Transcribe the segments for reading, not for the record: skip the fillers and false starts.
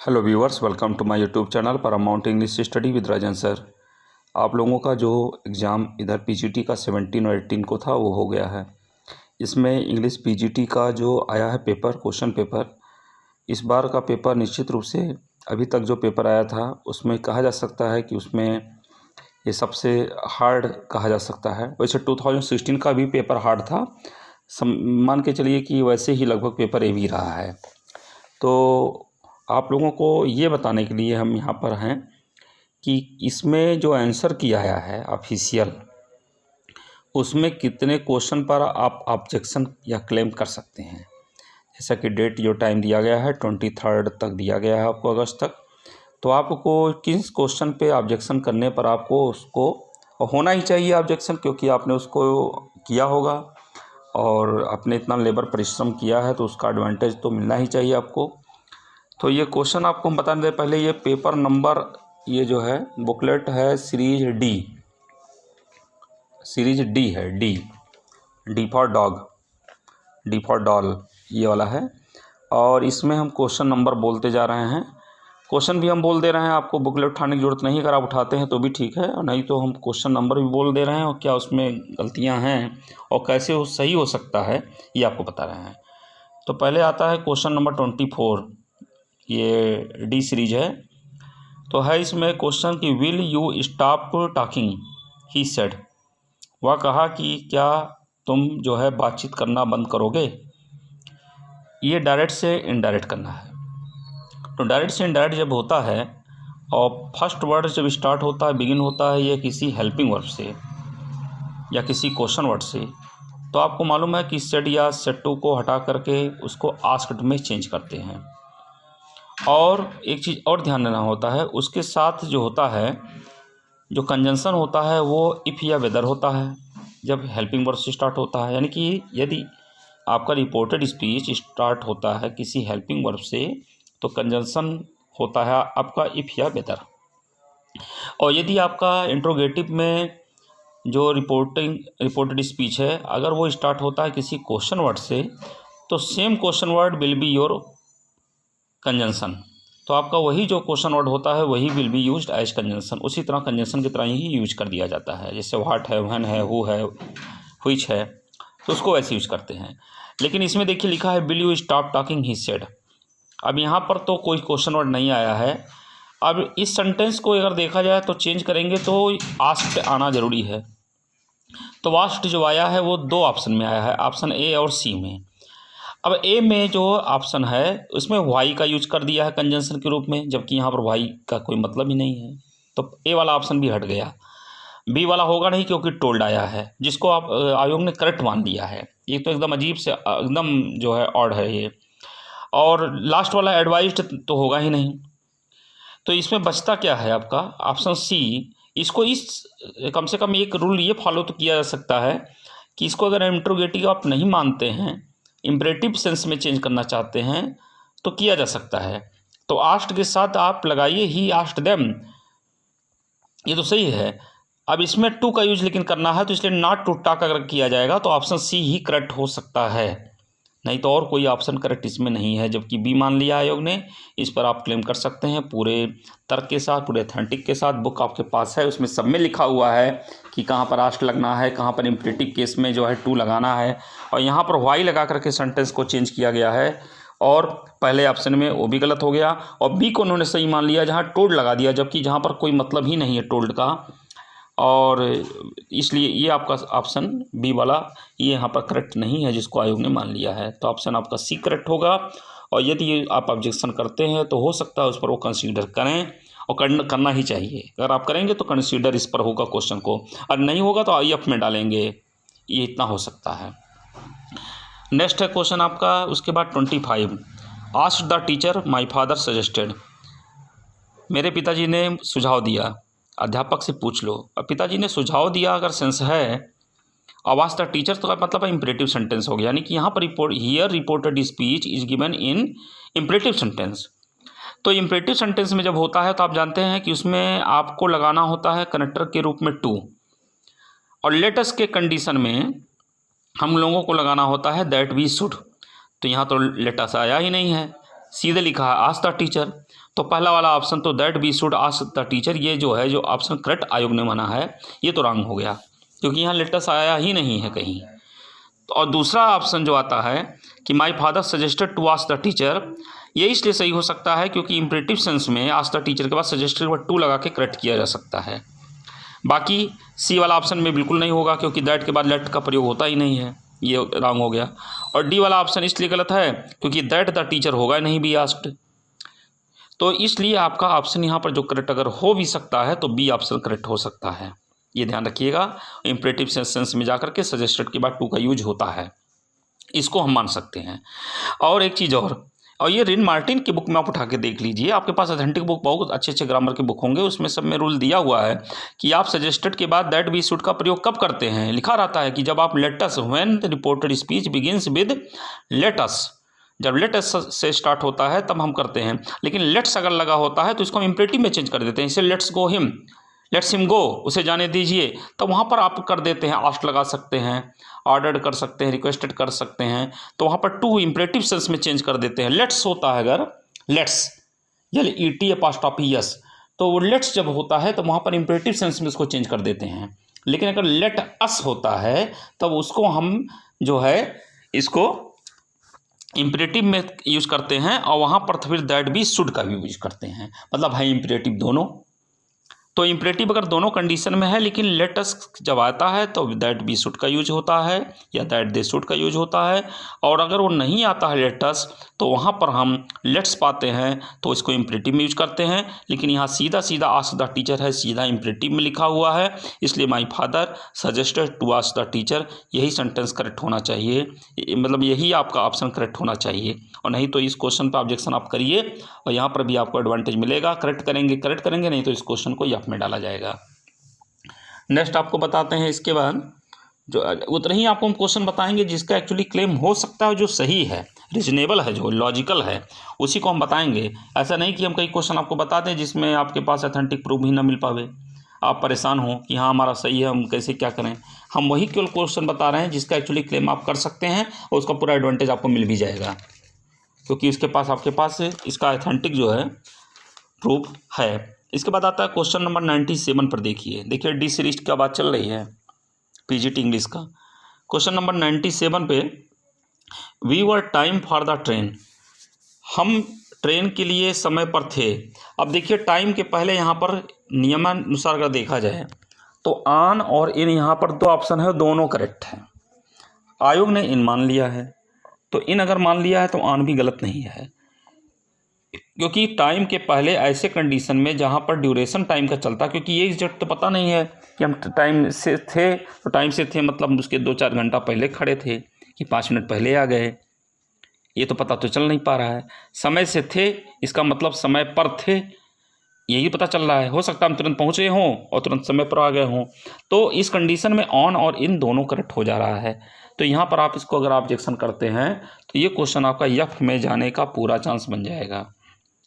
Hello viewers, welcome to my YouTube channel Paramount English study with Rajan sir. आप लोगों का जो एग्ज़ाम इधर पीजीटी का 17 और 18 को था वो हो गया है। इसमें इंग्लिश पीजीटी का जो आया है पेपर, क्वेश्चन पेपर, इस बार का पेपर निश्चित रूप से अभी तक जो पेपर आया था उसमें कहा जा सकता है कि उसमें ये सबसे हार्ड कहा जा सकता है। वैसे 2016 का भी पेपर हार्ड था, मान के चलिए कि वैसे ही लगभग पेपर ये भी रहा है। तो आप लोगों को ये बताने के लिए हम यहाँ पर हैं कि इसमें जो आंसर किया आया है ऑफिशियल, उसमें कितने क्वेश्चन पर आप ऑब्जेक्शन या क्लेम कर सकते हैं। जैसा कि डेट जो टाइम दिया गया है 23 तक दिया गया है आपको, अगस्त तक। तो आपको किस क्वेश्चन पे ऑब्जेक्शन करने पर आपको उसको होना ही चाहिए ऑब्जेक्शन, क्योंकि आपने उसको किया होगा और आपने इतना लेबर परिश्रम किया है तो उसका एडवांटेज तो मिलना ही चाहिए आपको। तो ये क्वेश्चन आपको हम बताने से पहले ये पेपर नंबर, ये जो है बुकलेट है सीरीज डी है, D for dog, D for doll, ये वाला है। और इसमें हम क्वेश्चन नंबर बोलते जा रहे हैं, क्वेश्चन भी हम बोल दे रहे हैं। आपको बुकलेट उठाने की ज़रूरत नहीं, अगर आप उठाते हैं तो भी ठीक है, और नहीं तो हम क्वेश्चन नंबर भी बोल दे रहे हैं और क्या उसमें गलतियां हैं और कैसे वो सही हो सकता है ये आपको बता रहे हैं। तो पहले आता है क्वेश्चन नंबर 24, ये डी सीरीज है। तो है इसमें क्वेश्चन कि will you stop talking, he said, वह कहा कि क्या तुम जो है बातचीत करना बंद करोगे। ये डायरेक्ट से इनडायरेक्ट करना है। तो डायरेक्ट से इनडायरेक्ट जब होता है और फर्स्ट वर्ड जब स्टार्ट होता है, बिगिन होता है ये किसी हेल्पिंग वर्ब से या किसी क्वेश्चन वर्ड से, तो आपको मालूम है कि सेड या सेड टू को हटा करके उसको आस्क्ड में चेंज करते हैं। और एक चीज़ और ध्यान देना होता है, उसके साथ जो होता है, जो कंजंक्शन होता है वो इफ़ या वेदर होता है जब हेल्पिंग वर्ब से स्टार्ट होता है। यानी कि यदि आपका रिपोर्टेड स्पीच स्टार्ट होता है किसी हेल्पिंग वर्ब से तो कंजंक्शन होता है आपका इफ़ या वेदर। और यदि आपका इंट्रोगेटिव में जो रिपोर्टेड स्पीच है अगर वो स्टार्ट होता है किसी क्वेश्चन वर्ड से तो same question word will be your conjunction. तो आपका वही जो क्वेश्चन वर्ड होता है वही will be used as conjunction, उसी तरह कंजंक्शन की तरह ही यूज कर दिया जाता है। जैसे व्हाट है, व्हेन है, हु है, व्हिच है, तो उसको वैसे यूज करते हैं। लेकिन इसमें देखिए लिखा है will you stop talking, he said. अब यहाँ पर तो कोई क्वेश्चन वर्ड नहीं आया है। अब इस सेंटेंस को अगर देखा जाए तो चेंज करेंगे तो आस्क्ड आना ज़रूरी है। तो आस्क्ड जो आया है वो दो ऑप्शन में आया है, ऑप्शन ए और सी में। अब ए में जो ऑप्शन है उसमें वाई का यूज कर दिया है कंजंक्शन के रूप में, जबकि यहाँ पर वाई का कोई मतलब ही नहीं है, तो ए वाला ऑप्शन भी हट गया। बी वाला होगा नहीं क्योंकि टोल्ड आया है, जिसको आप आयोग ने करेक्ट मान लिया है। ये तो एकदम अजीब से एकदम जो है ऑड है ये। और लास्ट वाला एडवाइज्ड तो होगा ही नहीं। तो इसमें बचता क्या है आपका ऑप्शन सी। इसको इस कम से कम एक रूल ये फॉलो तो किया जा सकता है कि इसको अगर इंट्रोगेटिव आप नहीं मानते हैं, इम्परेटिव सेंस में चेंज करना चाहते हैं तो किया जा सकता है। तो आस्क्ड के साथ आप लगाइए ही आस्क्ड देम, ये तो सही है। अब इसमें टू का यूज लेकिन करना है तो इसलिए नॉट टू टॉक अगर किया जाएगा तो ऑप्शन सी ही करेक्ट हो सकता है, नहीं तो और कोई ऑप्शन करेक्ट इसमें नहीं है। जबकि बी मान लिया आयोग ने, इस पर आप क्लेम कर सकते हैं पूरे तर्क के साथ, पूरे ऑथेंटिक के साथ। बुक आपके पास है, उसमें सब में लिखा हुआ है कि कहाँ पर आस्क्ड लगना है, कहाँ पर इम्परेटिव केस में जो है टू लगाना है, और यहाँ पर वाई लगा करके सेंटेंस को चेंज किया गया है। और पहले ऑप्शन में वो भी गलत हो गया और बी को उन्होंने सही मान लिया जहाँ टोल्ड लगा दिया, जबकि जहाँ पर कोई मतलब ही नहीं है टोल्ड का। और इसलिए ये आपका ऑप्शन बी वाला ये यहाँ पर करेक्ट नहीं है, जिसको आयोग ने मान लिया है। तो ऑप्शन आपका सी करेक्ट होगा। और यदि आप ऑब्जेक्शन करते हैं तो हो सकता है उस पर वो कंसीडर करें, और करना ही चाहिए। अगर आप करेंगे तो कंसीडर इस पर होगा क्वेश्चन को, और नहीं होगा तो आई एफ में डालेंगे, ये इतना हो सकता है। नेक्स्ट है क्वेश्चन आपका उसके बाद 25, asked the teacher my father suggested, मेरे पिताजी ने सुझाव दिया, अध्यापक से पूछ लो। अब पिताजी ने सुझाव दिया अगर सेंस है, आवाज द टीचर तो मतलब इम्परेटिव सेंटेंस हो गया। यानी कि यहाँ पर here reported speech is given in imperative sentence. तो इम्परेटिव सेंटेंस में जब होता है तो आप जानते हैं कि उसमें आपको लगाना होता है कनेक्टर के रूप में टू, और लेटस के कंडीशन में हम लोगों को लगाना होता है दैट वी शुड। तो यहाँ तो लेटस आया ही नहीं है, सीधे लिखा है आस्क्ड द टीचर। तो पहला वाला ऑप्शन तो that we should ask the teacher, ये जो है जो ऑप्शन करेक्ट आयोग ने माना है ये तो रॉन्ग हो गया, क्योंकि यहाँ लेट अस आया ही नहीं है कहीं। तो और दूसरा ऑप्शन जो आता है कि my father suggested to ask the teacher, ये इसलिए सही हो सकता है क्योंकि इम्परेटिव सेंस में आस्क द टीचर के बाद सजेस्टेड के बाद टू लगा के करेक्ट किया जा सकता है। बाकी सी वाला ऑप्शन में बिल्कुल नहीं होगा, क्योंकि दैट के बाद लेट का प्रयोग होता ही नहीं है, ये रॉन्ग हो गया। और डी वाला ऑप्शन इसलिए गलत है क्योंकि दैट द टीचर होगा नहीं बी आस्क्ड। तो इसलिए आपका ऑप्शन यहाँ पर जो करेक्ट अगर हो भी सकता है तो बी ऑप्शन करेक्ट हो सकता है, ये ध्यान रखिएगा। इम्परेटिव सेंस में जाकर के सजेस्टेड के बाद टू का यूज होता है, इसको हम मान सकते हैं। और एक चीज़ और ये रिन मार्टिन की बुक में आप उठा के देख लीजिए, आपके पास ऑथेंटिक बुक बहुत अच्छे अच्छे ग्रामर के बुक होंगे, उसमें सब में रूल दिया हुआ है कि आप सजेस्टेड के बाद दैट वी शुड का प्रयोग कब करते हैं। लिखा रहता है कि जब आप let us, when the reported speech begins with let us, जब लेट अस से स्टार्ट होता है तब हम करते हैं। लेकिन लेट्स अगर लगा होता है तो इसको हम इम्परेटिव में चेंज कर देते हैं, इसे let's go him, let's him go, उसे जाने दीजिए, तो वहाँ पर आप कर देते हैं आस्ट लगा सकते हैं, ऑर्डर्ड कर सकते हैं, रिक्वेस्टेड कर सकते हैं, तो वहाँ पर टू इम्परेटिव सेंस में चेंज कर देते हैं। लेट्स होता है अगर लेट्स LET तो वो लेट्स जब होता है तो वहाँ पर इम्परेटिव सेंस में उसको चेंज कर देते हैं। लेकिन अगर लेट अस होता है तब उसको हम जो है इसको इम्परेटिव में यूज करते हैं और वहाँ पर फिर दैट वी शुड का भी यूज करते हैं, मतलब है इम्परेटिव दोनों। तो इम्परेटिव अगर दोनों कंडीशन में है, लेकिन लेट अस जब आता है तो दैट वी शुड का यूज होता है या दैट दे शुड का यूज होता है। और अगर वो नहीं आता है लेट अस तो वहाँ पर हम लेट्स पाते हैं तो इसको इम्परेटिव में यूज करते हैं। लेकिन यहाँ सीधा सीधा आस्क द टीचर है, सीधा इम्परेटिव में लिखा हुआ है, इसलिए my father suggested to ask the teacher, यही सेंटेंस करेक्ट होना चाहिए, मतलब यही आपका ऑप्शन करेक्ट होना चाहिए। और नहीं तो इस क्वेश्चन पर ऑब्जेक्शन आप करिए और यहाँ पर भी आपको एडवांटेज मिलेगा, करेक्ट करेंगे, नहीं तो इस क्वेश्चन को में डाला जाएगा। नेक्स्ट आपको बताते हैं, इसके बाद जो उतना ही आपको हम क्वेश्चन बताएंगे जिसका एक्चुअली क्लेम हो सकता है, जो सही है, रीजनेबल है, जो लॉजिकल है, उसी को हम बताएंगे। ऐसा नहीं कि हम कई क्वेश्चन आपको बता दें जिसमें आपके पास ऑथेंटिक प्रूफ ही ना मिल पावे, आप परेशान हो कि हाँ हमारा सही है, हम कैसे क्या करें। हम वही केवल क्वेश्चन बता रहे हैं जिसका एक्चुअली क्लेम आप कर सकते हैं और उसका पूरा एडवांटेज आपको मिल भी जाएगा, क्योंकि उसके पास आपके पास इसका ऑथेंटिक जो है प्रूफ है। इसके बाद आता है क्वेश्चन नंबर 97 पर। देखिए डी सीरीज का बात चल रही है, पीजीटी इंग्लिश का। क्वेश्चन नंबर 97 पे, we were time for the train, हम ट्रेन के लिए समय पर थे। अब देखिए टाइम के पहले यहाँ पर नियमानुसार अगर देखा जाए तो ऑन और इन यहाँ पर दो ऑप्शन है, दोनों करेक्ट हैं। आयोग ने इन मान लिया है, तो इन अगर मान लिया है तो ऑन भी गलत नहीं है, क्योंकि टाइम के पहले ऐसे कंडीशन में जहाँ पर ड्यूरेशन टाइम का चलता, क्योंकि ये एग्जैक्ट तो पता नहीं है कि हम टाइम से थे, तो टाइम से थे मतलब उसके 2-4 घंटा पहले खड़े थे कि 5 मिनट पहले आ गए, ये तो पता तो चल नहीं पा रहा है। समय से थे इसका मतलब समय पर थे, यही पता चल रहा है। हो सकता है हम तुरंत पहुँचे हों और तुरंत समय पर आ गए हों, तो इस कंडीशन में ऑन और इन दोनों करेक्ट हो जा रहा है। तो यहाँ पर आप इसको अगर ऑब्जेक्शन करते हैं तो ये क्वेश्चन आपका यफ में जाने का पूरा चांस बन जाएगा।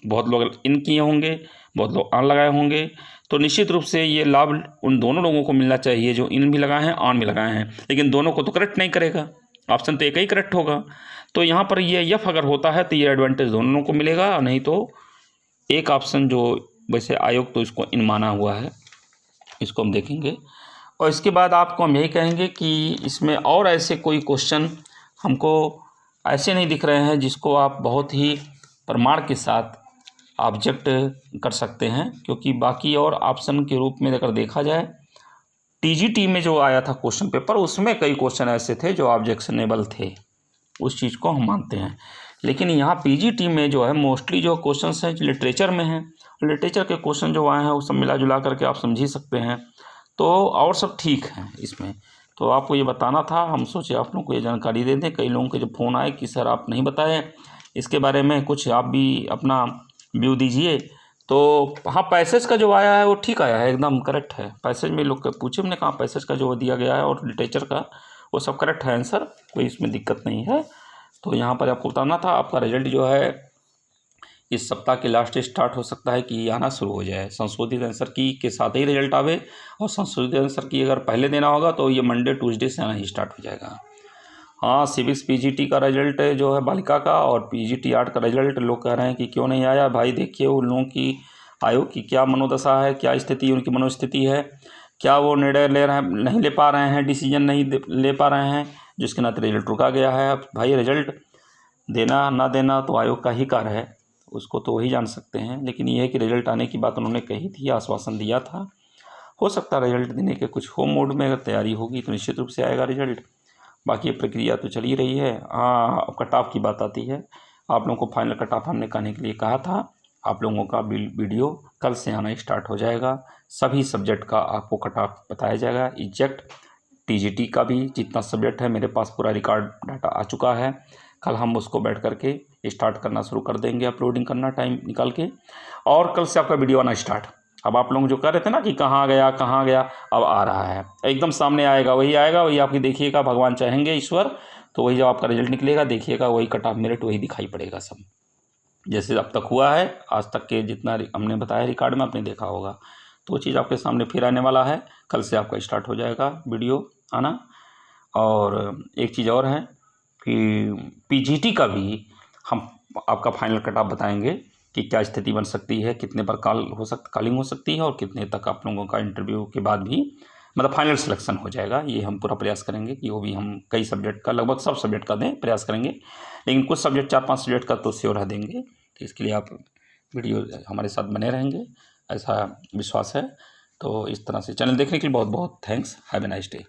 बहुत लोग इन किए होंगे, बहुत लोग ऑन लगाए होंगे, तो निश्चित रूप से ये लाभ उन दोनों लोगों को मिलना चाहिए जो इन भी लगाए हैं ऑन भी लगाए हैं, लेकिन दोनों को तो करेक्ट नहीं करेगा, ऑप्शन तो एक ही करेक्ट होगा। तो यहाँ पर ये यफ अगर होता है तो ये एडवांटेज दोनों को मिलेगा, और नहीं तो एक ऑप्शन जो वैसे आयोग तो इसको इन माना हुआ है, इसको हम देखेंगे। और इसके बाद आपको हम यही कहेंगे कि इसमें और ऐसे कोई क्वेश्चन हमको ऐसे नहीं दिख रहे हैं जिसको आप बहुत ही प्रमाण के साथ ऑब्जेक्ट कर सकते हैं, क्योंकि बाकी और ऑप्शन के रूप में अगर देखा जाए टीजीटी में जो आया था क्वेश्चन पेपर, उसमें कई क्वेश्चन ऐसे थे जो ऑब्जेक्शनेबल थे, उस चीज़ को हम मानते हैं। लेकिन यहाँ पीजीटी में जो है मोस्टली जो क्वेश्चंस हैं लिटरेचर में हैं, लिटरेचर के क्वेश्चन जो आए हैं वो सब मिला जुला करके आप समझ ही सकते हैं, तो और सब ठीक हैं इसमें। तो आपको ये बताना था, हम सोचे आप लोगों को ये जानकारी दे दें। कई लोगों के जो फ़ोन आए कि सर आप नहीं बताए इसके बारे में, कुछ आप भी अपना व्यू दीजिए। तो हाँ, पैसेज का जो आया है वो ठीक आया है, एकदम करेक्ट है। पैसेज में लोग पूछे, हमने कहा पैसेज का जो दिया गया है और लिटरेचर का वो सब करेक्ट है आंसर, कोई इसमें दिक्कत नहीं है। तो यहाँ पर आपको बताना था, आपका रिजल्ट जो है इस सप्ताह के लास्ट स्टार्ट हो सकता है कि आना शुरू हो जाए। संशोधित आंसर की के साथ ही रिजल्ट आवे, और संशोधित आंसर की अगर पहले देना होगा तो ये मंडे ट्यूसडे से आना ही स्टार्ट हो जाएगा। हाँ, सिविक्स पीजीटी का रिजल्ट जो है बालिका का, और पीजीटी आर्ट का रिजल्ट लोग कह रहे हैं कि क्यों नहीं आया। भाई देखिए उन लोगों की आयोग की क्या मनोदशा है, क्या स्थिति उनकी मनोस्थिति है, क्या वो निर्णय ले रहे हैं, नहीं ले पा रहे हैं, डिसीजन नहीं ले पा रहे हैं, जिसके नाते रिजल्ट रुका गया है। अब भाई रिजल्ट देना ना देना तो आयोग का ही कार्य है, उसको तो वही जान सकते हैं। लेकिन ये है कि रिजल्ट आने की बात उन्होंने कही थी, आश्वासन दिया था। हो सकता है रिजल्ट देने के कुछ होम मोड में अगर तैयारी होगी तो निश्चित रूप से आएगा रिजल्ट। बाकी ये प्रक्रिया तो चल ही रही है। हाँ, कट ऑफ की बात आती है। आप लोगों को फाइनल कट ऑफ हमने कहने के लिए कहा था। आप लोगों का वीडियो कल से आना स्टार्ट हो जाएगा। सभी सब्जेक्ट का आपको कट ऑफ बताया जाएगा। एग्जैक्ट टीजीटी का भी जितना सब्जेक्ट है मेरे पास पूरा रिकॉर्ड डाटा आ चुका है। कल हम उसको बैठ करके स्टार्ट करना शुरू कर देंगे, अपलोडिंग करना टाइम निकाल के। और कल से आपका वीडियो आना स्टार्ट। अब आप लोग जो कह रहे थे ना कि कहाँ गया, अब आ रहा है, एकदम सामने आएगा, वही आएगा, वही आपकी देखिएगा। भगवान चाहेंगे, ईश्वर, तो वही जब आपका रिजल्ट निकलेगा देखिएगा, वही कट ऑफ मेरिट वही दिखाई पड़ेगा सब, जैसे अब तक हुआ है। आज तक के जितना हमने बताया रिकॉर्ड में आपने देखा होगा, तो वो चीज़ आपके सामने फिर आने वाला है। कल से आपका स्टार्ट हो जाएगा वीडियो आना। और एक चीज़ और है कि पीजीटी का भी हम आपका फाइनल कट ऑफ बताएंगे कि क्या स्थिति बन सकती है, कितने बार कॉलिंग हो सकती है, और कितने तक आप लोगों का इंटरव्यू के बाद भी मतलब फाइनल सिलेक्शन हो जाएगा। ये हम पूरा प्रयास करेंगे कि वो भी हम कई सब्जेक्ट का, लगभग सब सब्जेक्ट का दें, प्रयास करेंगे। लेकिन कुछ सब्जेक्ट 4-5 सब्जेक्ट का तो श्योर देंगे। तो इसके लिए आप वीडियो हमारे साथ बने रहेंगे, ऐसा विश्वास है। तो इस तरह से चैनल देखने के लिए बहुत बहुत thanks. Have a nice day.